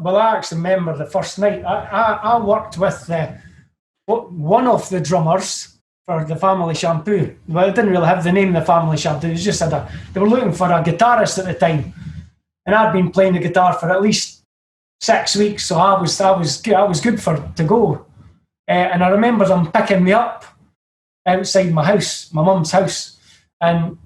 Well, I actually remember the first night. I worked with one of the drummers for the family Shampoo. Well, it didn't really have the name of the family Shampoo. It was just they were looking for a guitarist at the time, and I'd been playing the guitar for at least 6 weeks, so I was good to go. And I remember them picking me up outside my house, my mum's house, and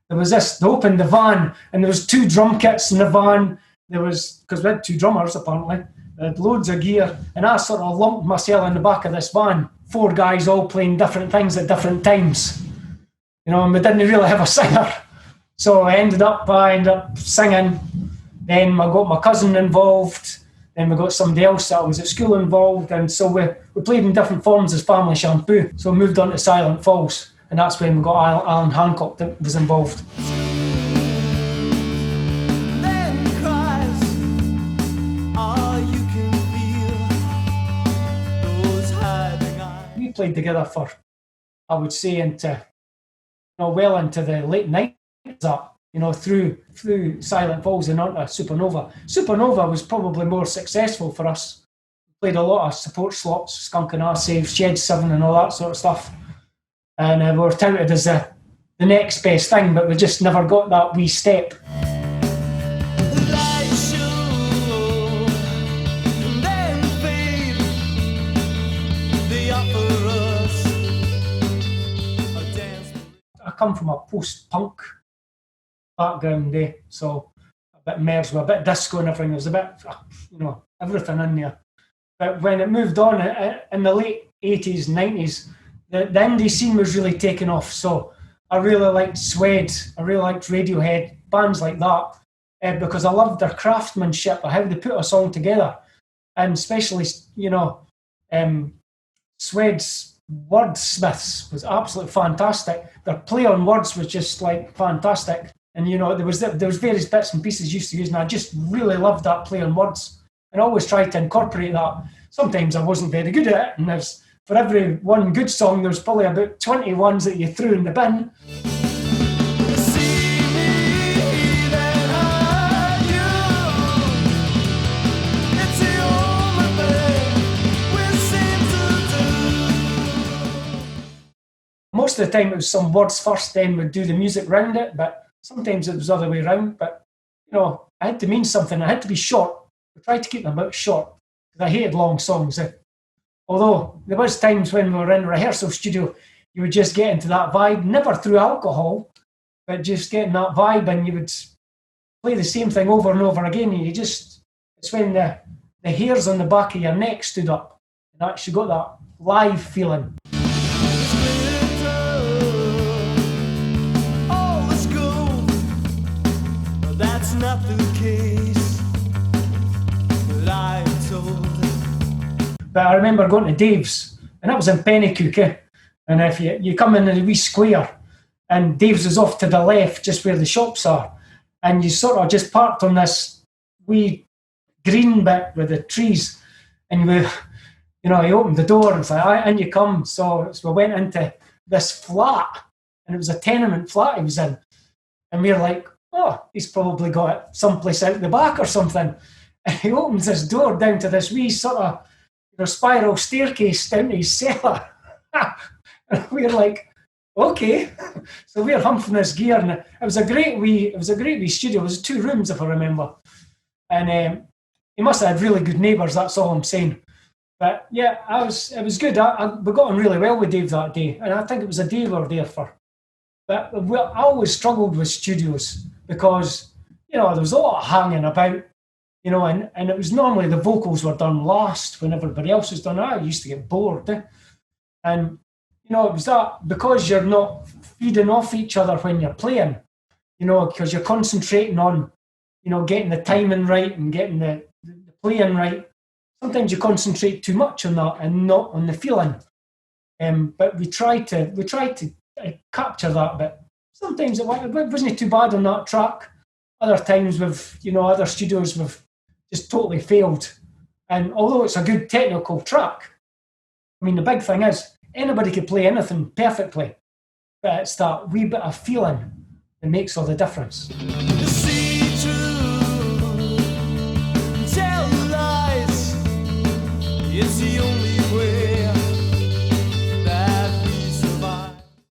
there was this. They opened the van, and there was 2 drum kits in the van. There was, because we had 2 drummers apparently. They had loads of gear, and I sort of lumped myself in the back of this van. 4 guys all playing different things at different times, and we didn't really have a singer. So I ended up singing. Then I got my cousin involved. Then we got somebody else that was at school involved, and so we played in different forms as Family Shampoo. So we moved on to Silent Falls, and that's when we got Alan Hancock that was involved. We played together for, I would say, well into the late 90s. Through Silent Falls and onto Supernova. Supernova was probably more successful for us. We played a lot of support slots, Skunk and Our-Save, Shed 7 and all that sort of stuff. And we were touted as the next best thing, but we just never got that wee step. I come from a post-punk background there, so a bit merged with a bit disco and everything. There's a bit, everything in there. But when it moved on in the late 80s, 90s, the indie scene was really taking off. So I really liked Swed, I really liked Radiohead, bands like that, because I loved their craftsmanship, how they put a song together. And especially, Swed's wordsmiths was absolutely fantastic. Their play on words was just like fantastic. And there was various bits and pieces used to use, and I just really loved that play on words, and I always tried to incorporate that. Sometimes I wasn't very good at it, and for every one good song, there was probably about 20 ones that you threw in the bin. Most of the time it was some words first, then we'd do the music round it, but sometimes it was the other way around. But, I had to mean something. I had to be short. I tried to keep them a bit short, because I hated long songs. Although there was times when we were in a rehearsal studio, you would just get into that vibe, never through alcohol, but just getting that vibe, and you would play the same thing over and over again, and it's when the hairs on the back of your neck stood up, and actually got that live feeling. That's not the case that I'm told. But I remember going to Dave's, and that was in Pennycook, and if you come in a wee square, and Dave's is off to the left, just where the shops are, and you sort of just parked on this wee green bit with the trees, and he opened the door and it's like, and you come. So we went into this flat, and it was a tenement flat he was in, and we were like, oh, he's probably got it someplace out the back or something. And he opens this door down to this wee sort of spiral staircase down to his cellar. And we're like, okay. So we're humping this gear, and it was a great wee studio. It was 2 rooms, if I remember. And he must have had really good neighbours, that's all I'm saying. But yeah, it was good. We got on really well with Dave that day, and I think it was a day we were there for. But I always struggled with studios, because, there was a lot of hanging about, and it was normally the vocals were done last when everybody else was done. I used to get bored. And, it was that, because you're not feeding off each other when you're playing, because you're concentrating on, getting the timing right and getting the playing right. Sometimes you concentrate too much on that and not on the feeling. But we tried to capture that bit. Sometimes it wasn't too bad on that track. Other times other studios we've just totally failed. And although it's a good technical track, I mean, the big thing is anybody could play anything perfectly, but it's that wee bit of feeling that makes all the difference. See true, tell It's the only way that we survive.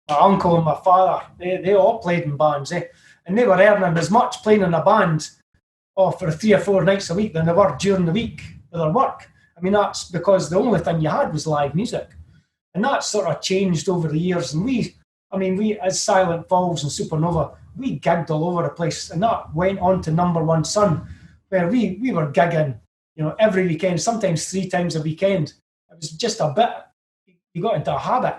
My uncle and my father, they all played in bands, and they were earning as much playing in a band for 3 or 4 nights a week than they were during the week with their work. I mean, that's because the only thing you had was live music. And that sort of changed over the years. And we, as Silent Falls and Supernova, we gigged all over the place. And that went on to No1SUN, where we were gigging, every weekend, sometimes 3 times a weekend. It was just a bit, you got into a habit.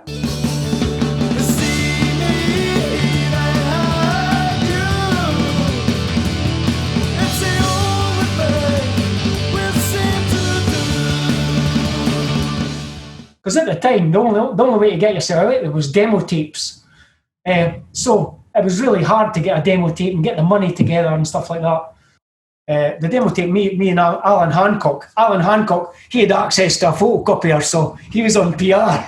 Because at the time, the only way to get yourself out there was demo tapes. So it was really hard to get a demo tape and get the money together and stuff like that. The demo tape, me and Alan Hancock, he had access to a photocopier, so he was on PR.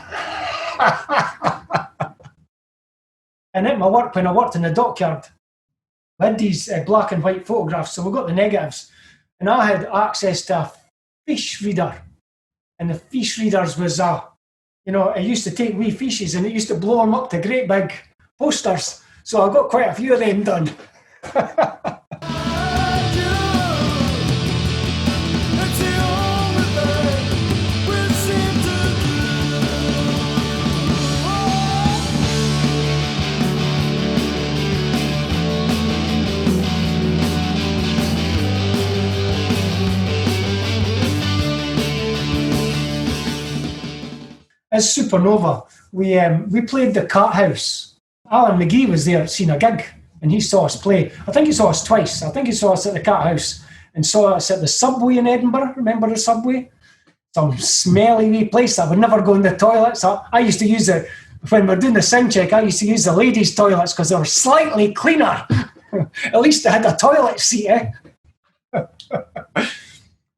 And at my work, when I worked in the dockyard, we had these black and white photographs, so we got the negatives. And I had access to a fish reader. And the fish readers was, it used to take wee fishes and it used to blow them up to great big posters. So I got quite a few of them done. As Supernova, we played the Cat House. Alan McGee was there, seen a gig, and he saw us play. I think he saw us twice. I think he saw us at the Cat House and saw us at the Subway in Edinburgh. Remember the Subway? Some smelly wee place. I would never go in the toilets. I used to use it, when we're doing the sound check, I used to use the ladies' toilets because they were slightly cleaner. At least they had a toilet seat,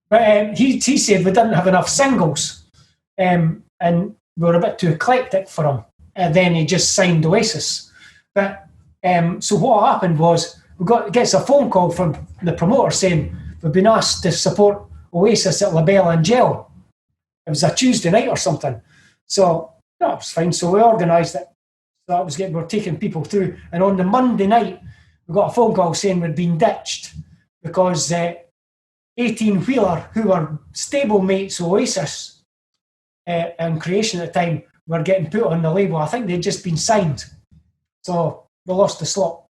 But he said we didn't have enough singles. And we were a bit too eclectic for him. And then he just signed Oasis. But so what happened was gets a phone call from the promoter saying we've been asked to support Oasis at Belle Angele. It was a Tuesday night or something. So it was fine. So we organised it. So that was we were taking people through. And on the Monday night, we got a phone call saying we'd been ditched because 18-wheeler, who were stable mates Oasis, and Creation at the time, were getting put on the label. I think they'd just been signed. So we lost the slot.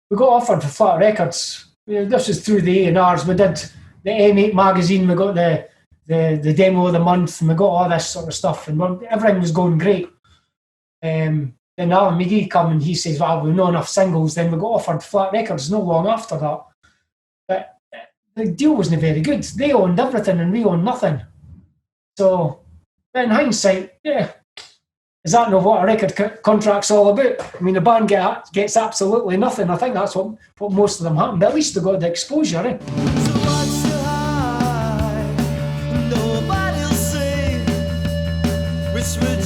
We got offered for Flat Records. This was through the A&Rs. We did the M8 magazine. We got the demo of the month, and we got all this sort of stuff. And everything was going great. Then Alan McGee come and he says, well, we've not enough singles. Then we got offered Flat Records not long after that. But the deal wasn't very good. They owned everything and we owned nothing. So, in hindsight, is that not what a record contract's all about? I mean, the band gets absolutely nothing. I think that's what most of them happen. But at least they got the exposure, So what's the high? Nobody'll say which would